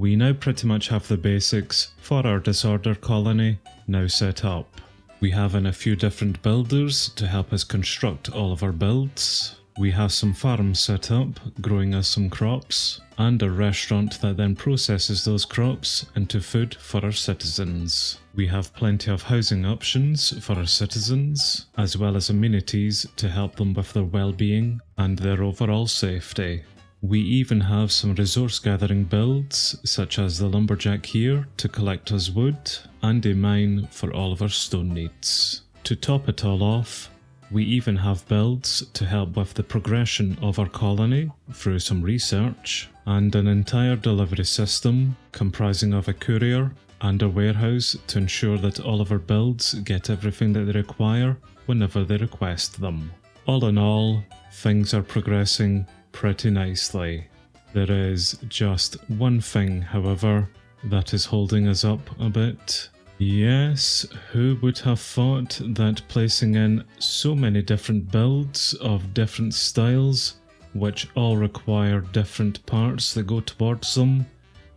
We now pretty much have the basics for our disorder colony now set up. We have in a few different builders to help us construct all of our builds. We have some farms set up, growing us some crops, and a restaurant that then processes those crops into food for our citizens. We have plenty of housing options for our citizens, as well as amenities to help them with their well-being and their overall safety. We even have some resource gathering builds, such as the lumberjack here to collect us wood, and a mine for all of our stone needs. To top it all off, we even have builds to help with the progression of our colony through some research, and an entire delivery system comprising of a courier and a warehouse to ensure that all of our builds get everything that they require whenever they request them. All in all, things are progressing pretty nicely. There is just one thing, however, that is holding us up a bit. Yes, who would have thought that placing in so many different builds of different styles, which all require different parts that go towards them,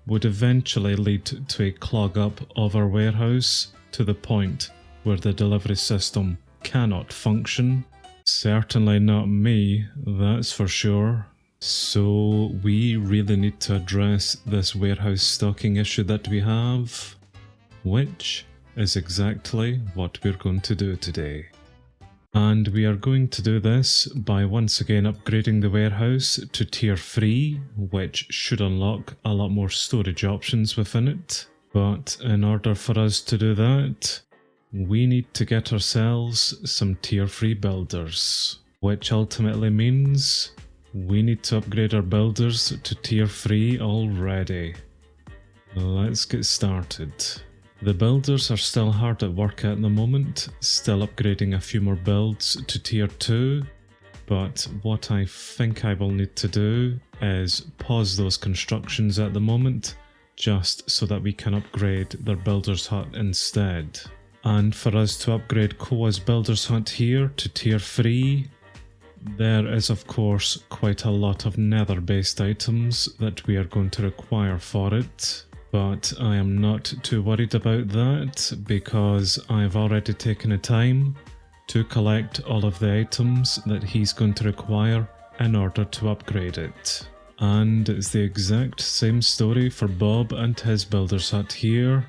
would eventually lead to a clog up of our warehouse to the point where the delivery system cannot function. Certainly not me, that's for sure. So we really need to address this warehouse stocking issue that we have, which is exactly what we're going to do today. And we are going to do this by once again upgrading the warehouse to tier 3, which should unlock a lot more storage options within it. But in order for us to do that, we need to get ourselves some tier 3 builders, which ultimately means we need to upgrade our builders to tier 3 already. Let's get started. The builders are still hard at work at the moment, still upgrading a few more builds to tier 2, but what I think I will need to do is pause those constructions at the moment, just so that we can upgrade their builder's hut instead. And for us to upgrade Koa's builder's hut here to tier 3, there is of course quite a lot of nether based items that we are going to require for it. But I am not too worried about that because I've already taken the time to collect all of the items that he's going to require in order to upgrade it. And it's the exact same story for Bob and his builder's hut here.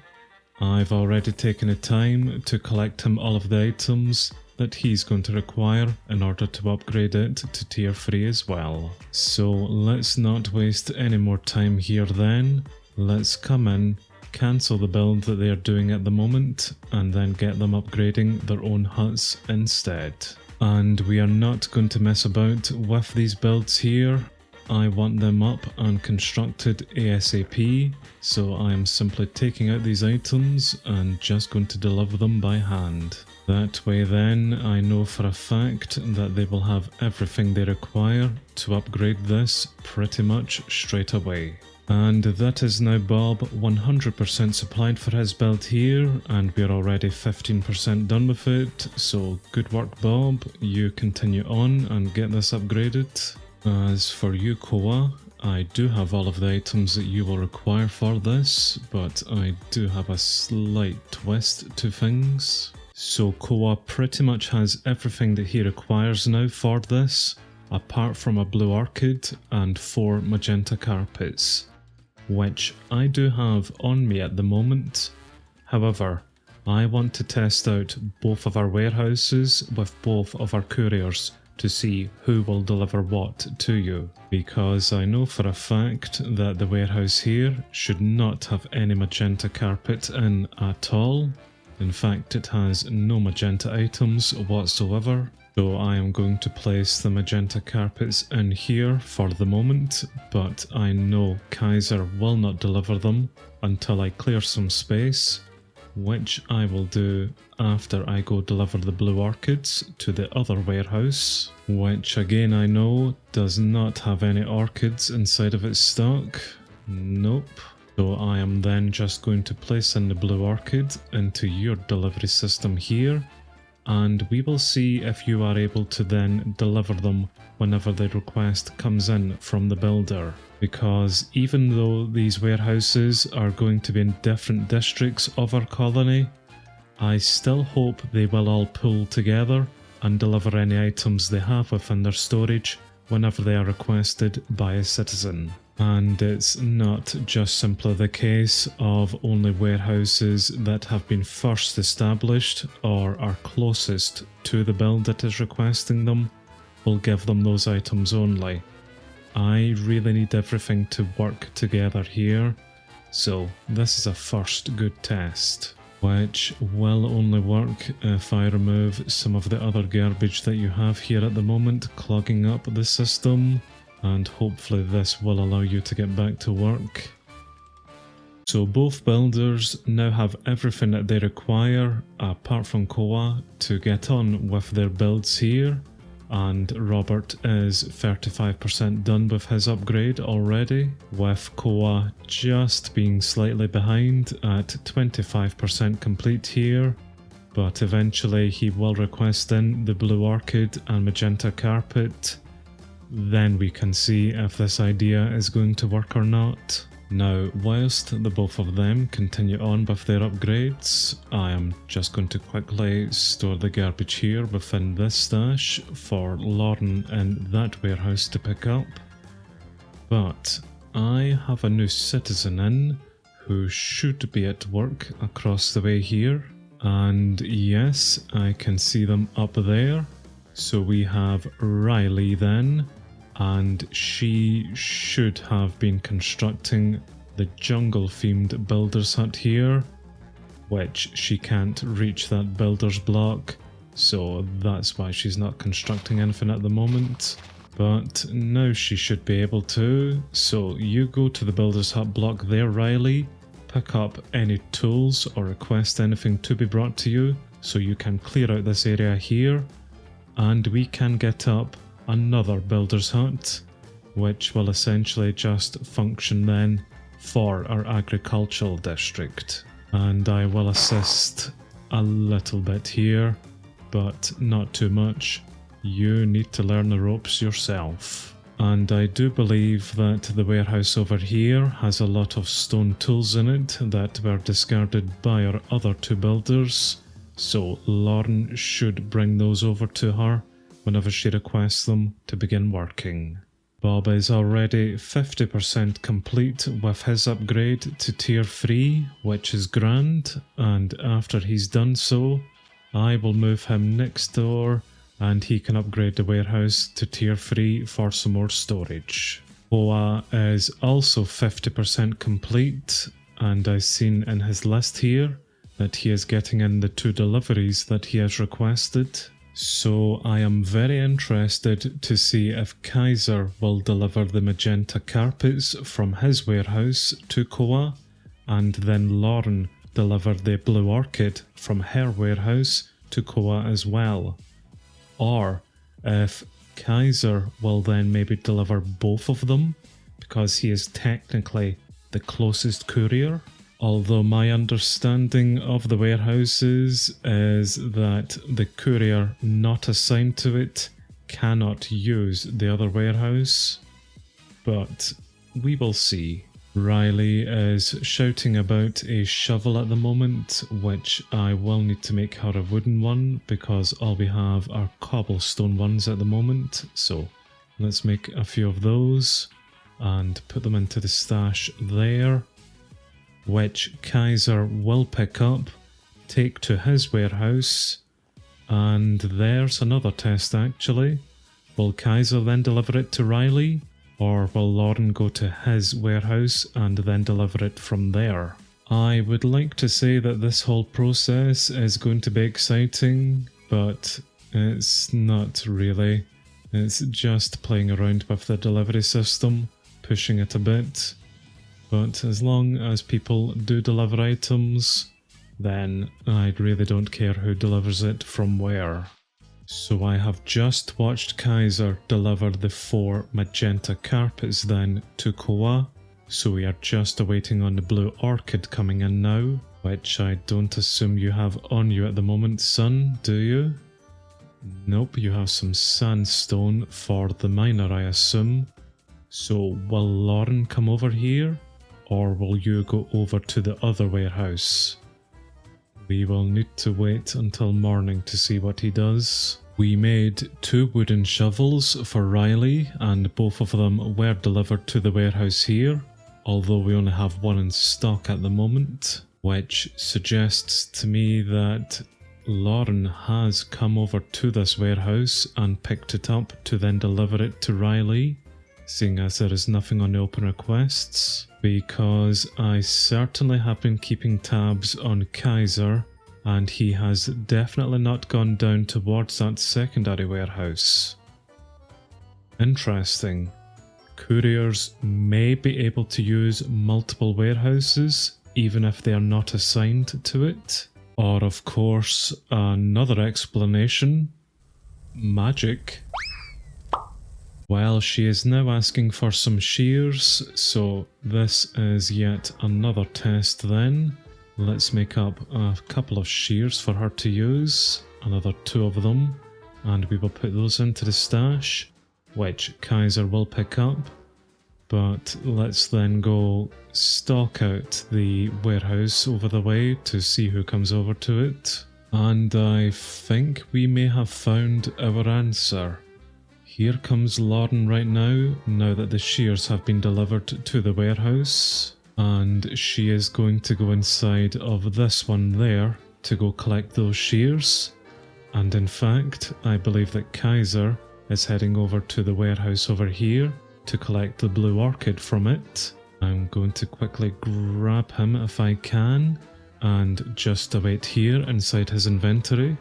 I've already taken the time to collect him all of the items that he's going to require in order to upgrade it to tier 3 as well. So let's not waste any more time here then. Let's come in, cancel the build that they are doing at the moment, and then get them upgrading their own huts instead. And we are not going to mess about with these builds here. I want them up and constructed ASAP, so I am simply taking out these items and just going to deliver them by hand. That way then I know for a fact that they will have everything they require to upgrade this pretty much straight away. And that is now Bob 100% supplied for his build here, and we're already 15% done with it, so good work Bob, you continue on and get this upgraded. As for you Koa, I do have all of the items that you will require for this, but I do have a slight twist to things. So Koa pretty much has everything that he requires now for this, apart from a blue orchid and 4 magenta carpets, which I do have on me at the moment. However, I want to test out both of our warehouses with both of our couriers to see who will deliver what to you, because I know for a fact that the warehouse here should not have any magenta carpet in at all. In fact, it has no magenta items whatsoever, so I am going to place the magenta carpets in here for the moment, but I know Kaiser will not deliver them until I clear some space, which I will do after I go deliver the blue orchids to the other warehouse, which again I know does not have any orchids inside of its stock. Nope. So I am then just going to place in the blue orchid into your delivery system here, and we will see if you are able to then deliver them whenever the request comes in from the builder, because even though these warehouses are going to be in different districts of our colony, I still hope they will all pool together and deliver any items they have within their storage whenever they are requested by a citizen. And it's not just simply the case of only warehouses that have been first established or are closest to the build that is requesting them will give them those items only. I really need everything to work together here, so this is a first good test, which will only work if I remove some of the other garbage that you have here at the moment clogging up the system, and hopefully this will allow you to get back to work. So both builders now have everything that they require, apart from Koa, to get on with their builds here, and Robert is 35% done with his upgrade already, with Koa just being slightly behind at 25% complete here, but eventually he will request in the blue orchid and magenta carpet. Then we can see if this idea is going to work or not. Now, whilst the both of them continue on with their upgrades, I am just going to quickly store the garbage here within this stash for Lauren in that warehouse to pick up. But I have a new citizen in who should be at work across the way here. And yes, I can see them up there. So we have Riley then, and she should have been constructing the jungle-themed builder's hut here, which she can't reach that builder's block, so that's why she's not constructing anything at the moment. But now she should be able to, so you go to the builder's hut block there, Riley, pick up any tools or request anything to be brought to you, so you can clear out this area here, and we can get up another builder's hut, which will essentially just function then for our agricultural district. And I will assist a little bit here, but not too much. You need to learn the ropes yourself. And I do believe that the warehouse over here has a lot of stone tools in it that were discarded by our other two builders, so Lauren should bring those over to her whenever she requests them to begin working. Bob is already 50% complete with his upgrade to tier 3, which is grand, and after he's done so, I will move him next door and he can upgrade the warehouse to tier 3 for some more storage. Boa is also 50% complete, and I've seen in his list here that he is getting in the 2 deliveries that he has requested. So I am very interested to see if Kaiser will deliver the magenta carpets from his warehouse to Koa, and then Lauren deliver the blue orchid from her warehouse to Koa as well. Or if Kaiser will then maybe deliver both of them, because he is technically the closest courier. Although my understanding of the warehouses is that the courier not assigned to it cannot use the other warehouse. But we will see. Riley is shouting about a shovel at the moment, which I will need to make her a wooden one because all we have are cobblestone ones at the moment. So let's make a few of those and put them into the stash there, which Kaiser will pick up, take to his warehouse, and there's another test actually. Will Kaiser then deliver it to Riley, or will Lauren go to his warehouse and then deliver it from there? I would like to say that this whole process is going to be exciting, but it's not really. It's just playing around with the delivery system, pushing it a bit. But as long as people do deliver items, then I really don't care who delivers it from where. So I have just watched Kaiser deliver the 4 magenta carpets then to Koa, so we are just awaiting on the blue orchid coming in now, which I don't assume you have on you at the moment, son, do you? Nope, you have some sandstone for the miner, I assume. So will Lauren come over here, or will you go over to the other warehouse? We will need to wait until morning to see what he does. We made 2 wooden shovels for Riley, and both of them were delivered to the warehouse here, although we only have 1 in stock at the moment, which suggests to me that Lauren has come over to this warehouse and picked it up to then deliver it to Riley, seeing as there is nothing on the open requests, because I certainly have been keeping tabs on Kaiser, and he has definitely not gone down towards that secondary warehouse. Interesting. Couriers may be able to use multiple warehouses, even if they are not assigned to it. Or of course, another explanation. Magic. Well, she is now asking for some shears, so this is yet another test then. Let's make up a couple of shears for her to use, another 2 of them, and we will put those into the stash, which Kaiser will pick up. But let's then go stalk out the warehouse over the way to see who comes over to it. And I think we may have found our answer. Here comes Lauren right now that the shears have been delivered to the warehouse. And she is going to go inside of this one there to go collect those shears. And in fact, I believe that Kaiser is heading over to the warehouse over here to collect the blue orchid from it. I'm going to quickly grab him if I can, and just await here inside his inventory.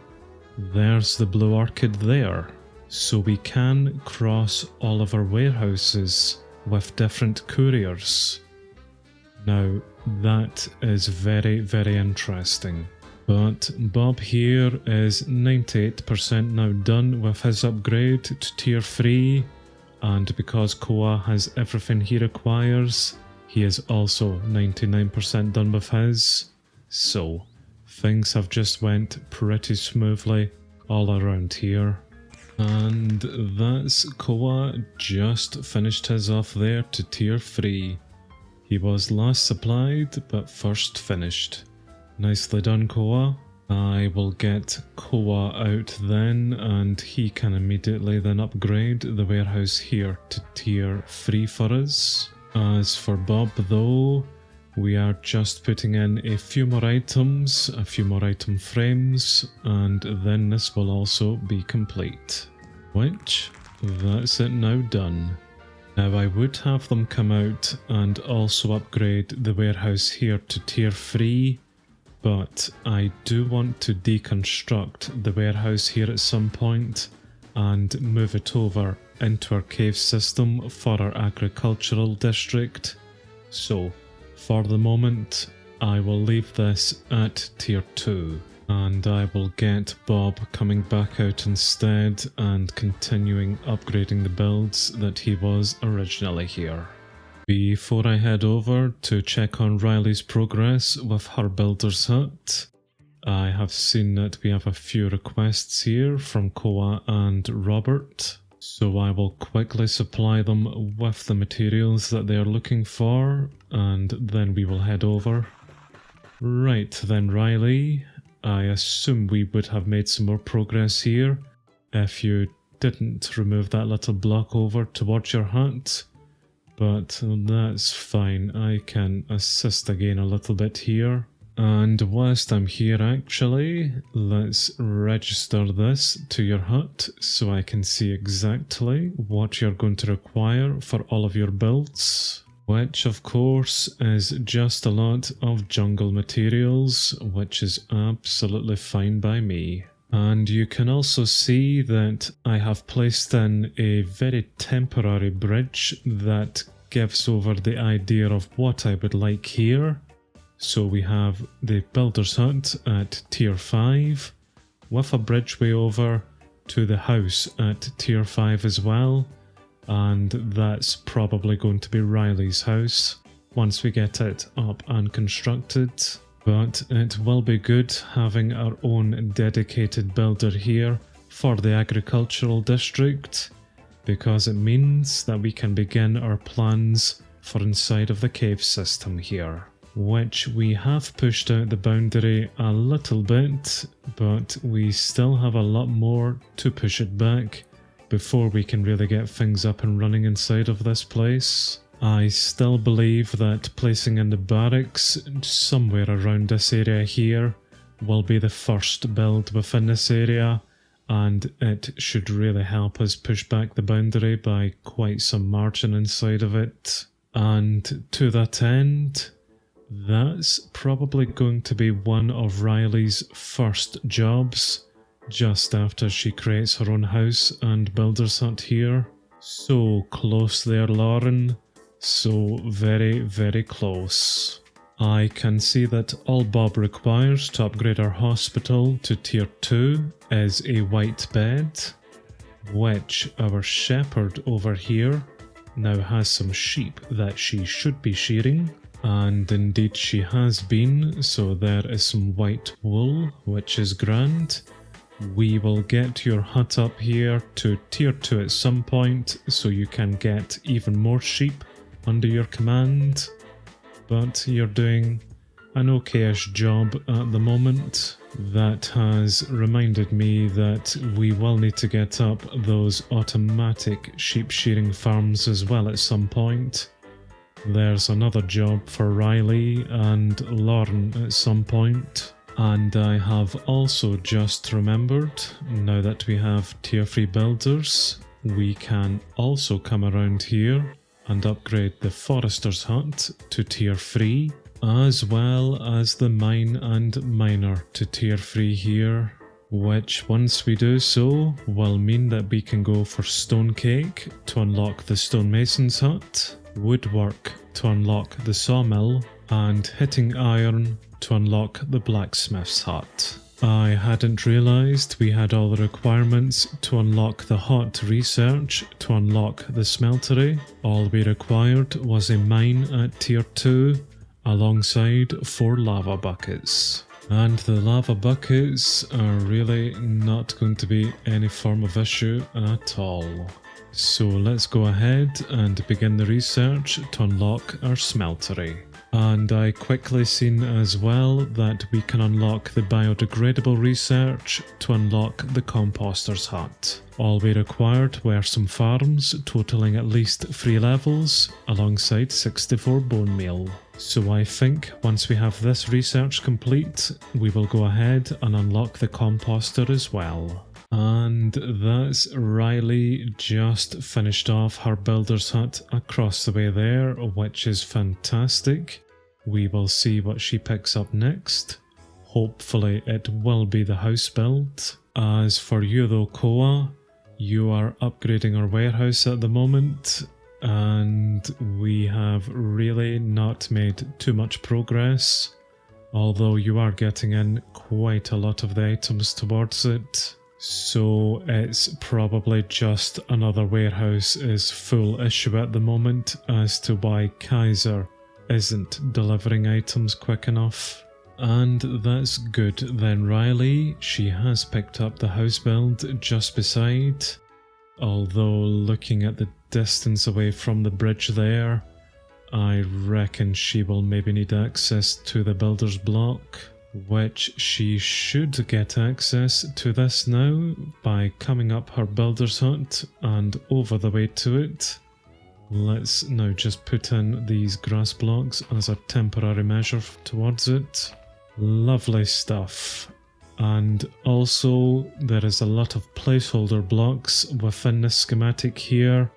There's the blue orchid there. So we can cross all of our warehouses with different couriers. Now, that is very, very interesting. But Bob here is 98% now done with his upgrade to tier 3, and because Koa has everything he requires, he is also 99% done with his. So, things have just went pretty smoothly all around here. And that's Koa just finished his off there to tier 3. He was last supplied, but first finished. Nicely done, Koa. I will get Koa out then, and he can immediately then upgrade the warehouse here to tier 3 for us. As for Bob though, we are just putting in a few more items, a few more item frames, and then this will also be complete. Which, that's it now done. Now I would have them come out and also upgrade the warehouse here to tier 3, but I do want to deconstruct the warehouse here at some point and move it over into our cave system for our agricultural district. So, for the moment, I will leave this at tier 2. And I will get Bob coming back out instead and continuing upgrading the builds that he was originally here. Before I head over to check on Riley's progress with her builder's hut, I have seen that we have a few requests here from Koa and Robert, so I will quickly supply them with the materials that they are looking for, and then we will head over. Right then, Riley, I assume we would have made some more progress here if you didn't remove that little block over towards your hut, but that's fine. I can assist again a little bit here. And whilst I'm here actually, let's register this to your hut so I can see exactly what you're going to require for all of your builds. Which of course is just a lot of jungle materials, which is absolutely fine by me. And you can also see that I have placed in a very temporary bridge that gives over the idea of what I would like here. So we have the builder's hut at tier 5, with a bridgeway over to the house at tier 5 as well. And that's probably going to be Riley's house once we get it up and constructed. But it will be good having our own dedicated builder here for the agricultural district. because it means that we can begin our plans for inside of the cave system here, which we have pushed out the boundary a little bit, but we still have a lot more to push it back before we can really get things up and running inside of this place. I still believe that placing in the barracks somewhere around this area here will be the first build within this area, and it should really help us push back the boundary by quite some margin inside of it. And to that end, that's probably going to be one of Riley's first jobs, just after she creates her own house and builder's hut here. So close there, Lauren. So very, very close. I can see that all Bob requires to upgrade our hospital to tier 2 is a white bed, which our shepherd over here now has some sheep that she should be shearing, and indeed she has been, so there is some white wool, which is grand. We will get your hut up here to tier 2 at some point, so you can get even more sheep under your command, but you're doing an okayish job at the moment. That has reminded me that we will need to get up those automatic sheep shearing farms as well at some point. There's another job for Riley and Lauren at some point. And I have also just remembered, now that we have tier 3 builders, we can also come around here and upgrade the Forester's Hut to tier 3, as well as the Mine and Miner to tier 3 here, which once we do so will mean that we can go for Stone Cake to unlock the Stonemason's Hut, Woodwork to unlock the Sawmill, and Hitting Iron to unlock the Blacksmith's Hut. I hadn't realised we had all the requirements to unlock the hot research to unlock the smeltery. All we required was a mine at tier 2 alongside 4 lava buckets. And the lava buckets are really not going to be any form of issue at all. So let's go ahead and begin the research to unlock our smeltery. And I quickly seen as well that we can unlock the biodegradable research to unlock the composter's hut. All we required were some farms totaling at least 3 levels alongside 64 bone meal. So I think once we have this research complete, we will go ahead and unlock the composter as well. And that's Riley just finished off her builder's hut across the way there, which is fantastic. We will see what she picks up next. Hopefully it will be the house build. As for you though, Koa, you are upgrading our warehouse at the moment, and we have really not made too much progress, although you are getting in quite a lot of the items towards it. So it's probably just another warehouse is full issue at the moment as to why Kaiser isn't delivering items quick enough. And that's good then, Riley. She has picked up the house build just beside, although looking at the distance away from the bridge there, I reckon she will maybe need access to the builder's block, which she should get access to this now by coming up her builder's hut and over the way to it. Let's now just put in these grass blocks as a temporary measure towards it. Lovely stuff. And also there is a lot of placeholder blocks within the schematic here,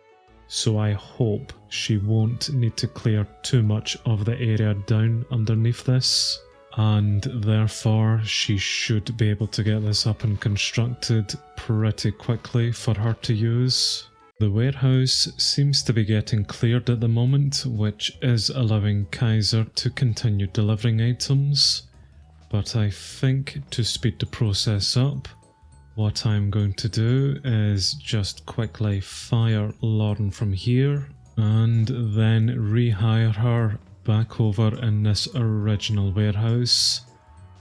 so I hope she won't need to clear too much of the area down underneath this, and therefore she should be able to get this up and constructed pretty quickly for her to use. The warehouse seems to be getting cleared at the moment, which is allowing Kaiser to continue delivering items, but I think to speed the process up, what I'm going to do is just quickly fire Lauren from here and then rehire her back over in this original warehouse,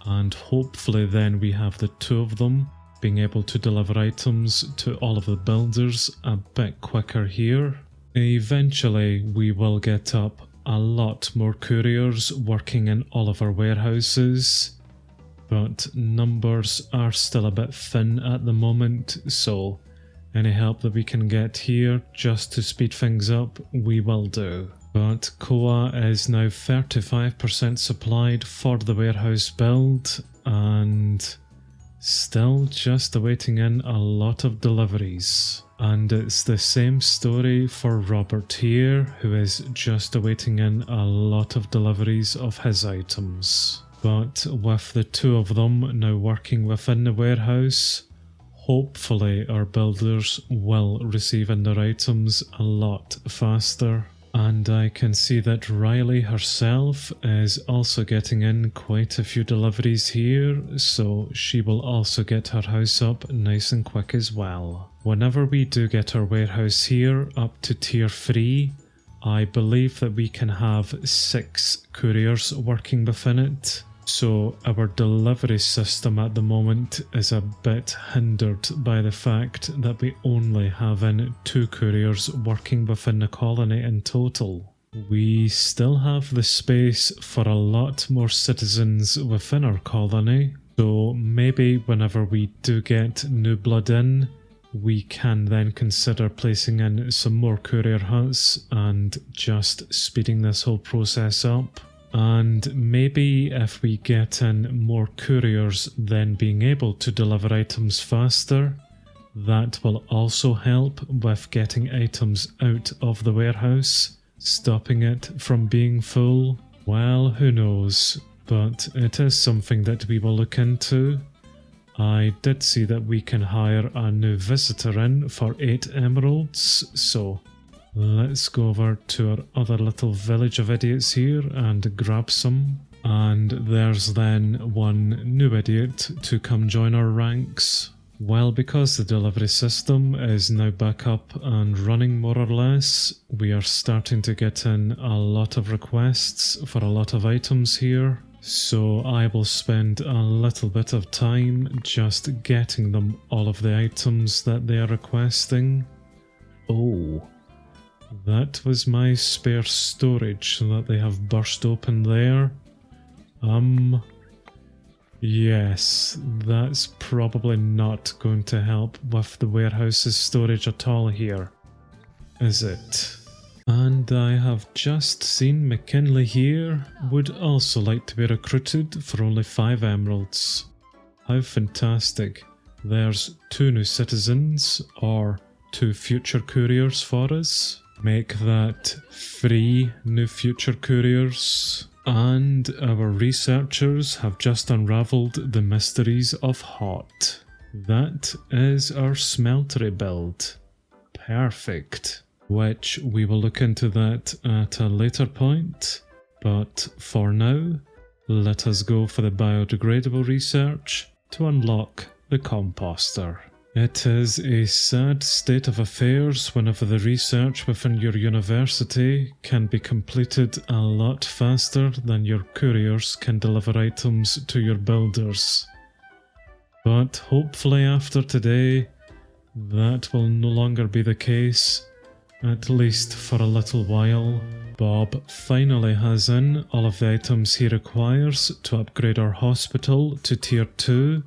and hopefully then we have the 2 of them being able to deliver items to all of the builders a bit quicker here. Eventually we will get up a lot more couriers working in all of our warehouses, but numbers are still a bit thin at the moment, so any help that we can get here just to speed things up, we will do. But Koa is now 35% supplied for the warehouse build, and still just awaiting in a lot of deliveries. And it's the same story for Robert here, who is just awaiting in a lot of deliveries of his items. But with the two of them now working within the warehouse, hopefully our builders will receive in their items a lot faster. And I can see that Riley herself is also getting in quite a few deliveries here, so she will also get her house up nice and quick as well. Whenever we do get our warehouse here up to tier 3, I believe that we can have 6 couriers working within it. So our delivery system at the moment is a bit hindered by the fact that we only have in 2 couriers working within the colony in total. We still have the space for a lot more citizens within our colony, so maybe whenever we do get new blood in, we can then consider placing in some more courier huts and just speeding this whole process up. And maybe if we get in more couriers then being able to deliver items faster, that will also help with getting items out of the warehouse, stopping it from being full. Well, who knows, but it is something that we will look into. I did see that we can hire a new visitor in for 8 emeralds, so let's go over to our other little village of idiots here and grab some. And there's then one new idiot to come join our ranks. Well, because the delivery system is now back up and running more or less, we are starting to get in a lot of requests for a lot of items here. So I will spend a little bit of time just getting them all of the items that they are requesting. Oh. That was my spare storage that they have burst open there. Yes, that's probably not going to help with the warehouse's storage at all here, is it? And I have just seen McKinley here would also like to be recruited for only 5 emeralds. How fantastic. There's 2 new citizens, or 2 future couriers for us. Make that 3 new future couriers. And our researchers have just unravelled the mysteries of hot. That is our smeltery build. Perfect. Which we will look into that at a later point. But for now, let us go for the biodegradable research to unlock the composter. It is a sad state of affairs whenever the research within your university can be completed a lot faster than your couriers can deliver items to your builders. But hopefully after today, that will no longer be the case, at least for a little while. Bob finally has in all of the items he requires to upgrade our hospital to tier 2.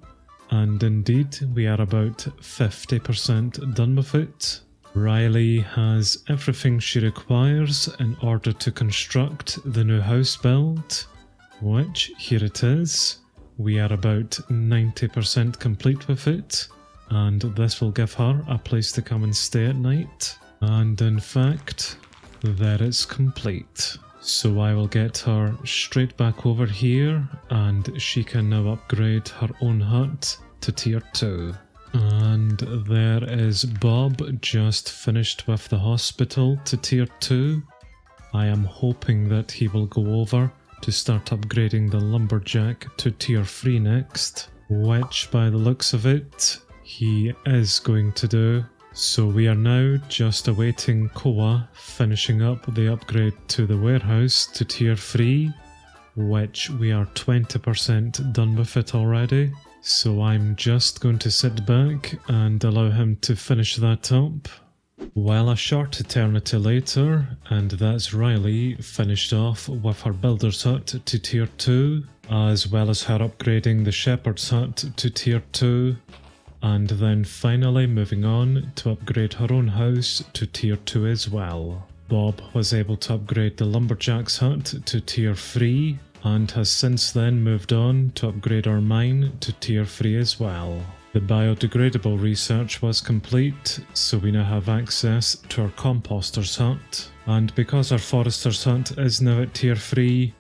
And indeed, we are about 50% done with it. Riley has everything she requires in order to construct the new house build, which, here it is. We are about 90% complete with it, and this will give her a place to come and stay at night. And in fact, there it's complete. So I will get her straight back over here, and she can now upgrade her own hut to tier 2. And there is Bob just finished with the hospital to tier 2. I am hoping that he will go over to start upgrading the lumberjack to tier 3 next, which by the looks of it, he is going to do. So we are now just awaiting Koa finishing up the upgrade to the warehouse to tier 3, which we are 20% done with it already. So I'm just going to sit back and allow him to finish that up. Well, a short eternity later, and that's Riley finished off with her builder's hut to tier 2, as well as her upgrading the shepherd's hut to tier 2, and then finally moving on to upgrade her own house to tier 2 as well. Bob was able to upgrade the lumberjack's hut to tier 3, and has since then moved on to upgrade our mine to tier 3 as well. The biodegradable research was complete, so we now have access to our composter's hut, and because our forester's hut is now at tier 3,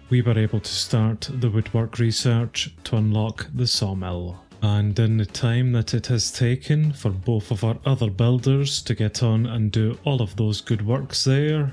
we were able to start the woodwork research to unlock the sawmill. And in the time that it has taken for both of our other builders to get on and do all of those good works there,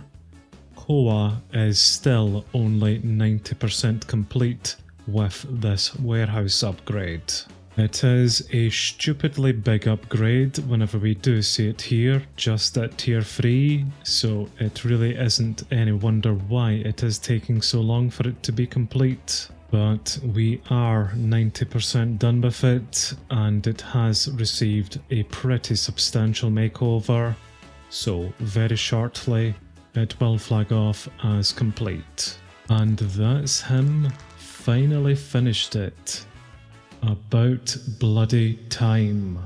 Koa is still only 90% complete with this warehouse upgrade. It is a stupidly big upgrade whenever we do see it here, just at tier 3, so it really isn't any wonder why it is taking so long for it to be complete. But we are 90% done with it, and it has received a pretty substantial makeover, so very shortly it will flag off as complete. And that's him finally finished it. About bloody time.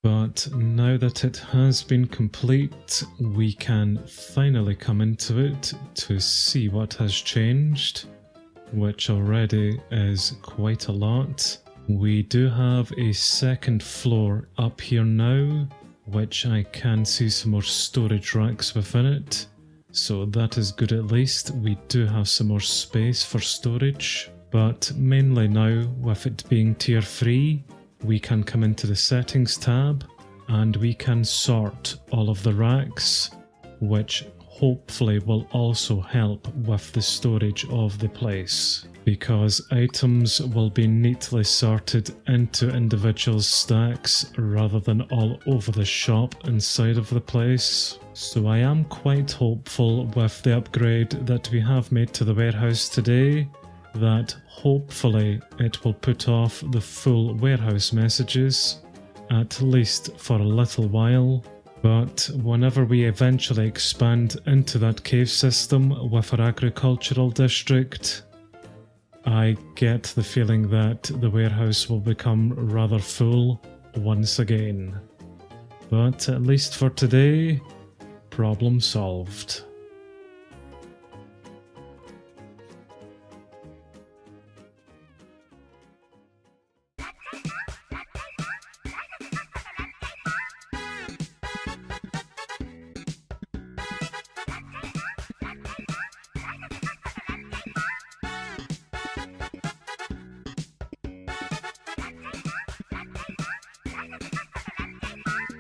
But now that it has been complete, we can finally come into it to see what has changed, which already is quite a lot. We do have a second floor up here now, which I can see some more storage racks within it, so that is good at least. We do have some more space for storage. But mainly now, with it being tier 3, we can come into the settings tab and we can sort all of the racks, which hopefully will also help with the storage of the place, because items will be neatly sorted into individual stacks rather than all over the shop inside of the place. So I am quite hopeful with the upgrade that we have made to the warehouse today, that hopefully it will put off the full warehouse messages, at least for a little while. But whenever we eventually expand into that cave system with our agricultural district, I get the feeling that the warehouse will become rather full once again. But at least for today, problem solved.